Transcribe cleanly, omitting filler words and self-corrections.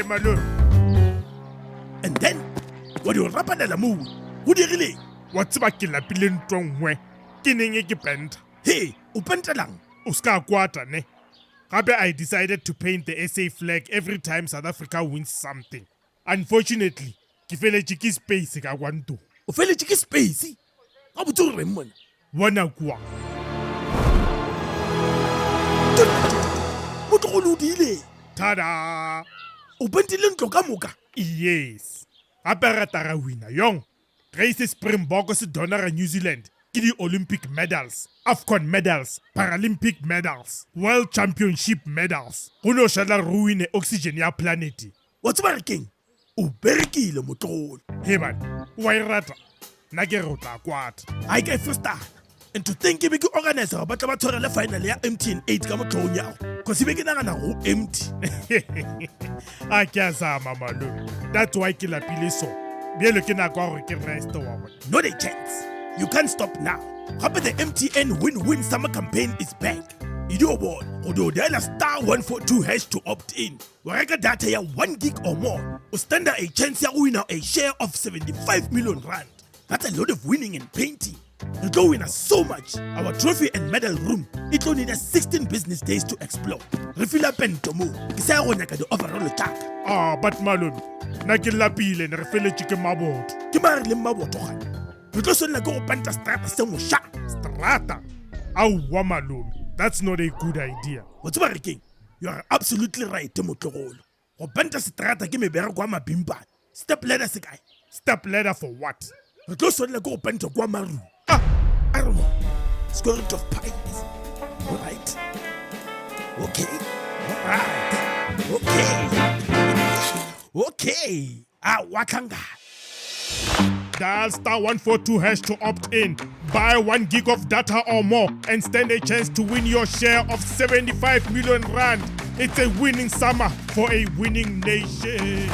malome. And then wa di rapanela moo go dirile Wa tseba ke lapile ntwa nngwe ke neng ke penta. hey o pentelang O ska kwata ne. Gape I decided to paint the SA flag every time South Africa wins something. Unfortunately, ke feletše ke space ka kwanto. o feletse ke space ga botse gore reng mona Bona kwa. motlogolo o diile Tada! o pentile ntlo ka moka Yes. Gape rata ra winner yong. Race Springbok se donara New Zealand ke di Olympic medals, AFCON medals, Paralympic medals, World Championship medals. Go no šala ruine oxygen ya planet. wa tseba re keng o berekile motlogolo Hey man, wa e rata. Nna ke re o tla kwata. a ka e firstana and to think be ke organizer gore ba tla ba tshwarele final ya MTN 8 ka motlhogong yago cause be ke nagana go empty A ke a zama malome. That's why ke lapile so. Bielo ke nako ya gore ke rest wa bona. not a chance you can't stop now gape the MTN win-win summer campaign is back e dio bona go do diala *142# to opt in wa reka data ya 1 gig or more o stand a chance ya go win a share of 75 million rand. That's a lot of winning and painting. We go win so much. Our trophy and medal room, it only needs 16 business days to explore. Refill up and tomo. Kisa go nyaka the overall attack. But malome, nna ke lapile ne re feletše ke maboto. Ke ba re le maboto gane. Re tlo sonna go panta strata se mo sha. Strata? Aowa malome, that's not a good idea. Wa tseba re keng? You are absolutely right motlogolo. Go panta strata ke mebereko wa mabimpane. Step ladder se kae? Step ladder for what? Re tlo sonna go panta kwa maru. I don't know. Square root of pi. All right. Okay. All right. Okay. Okay. Wakanga. Dial *142# to opt in. Buy 1 gig of data or more and stand a chance to win your share of 75 million rand. It's a winning summer for a winning nation.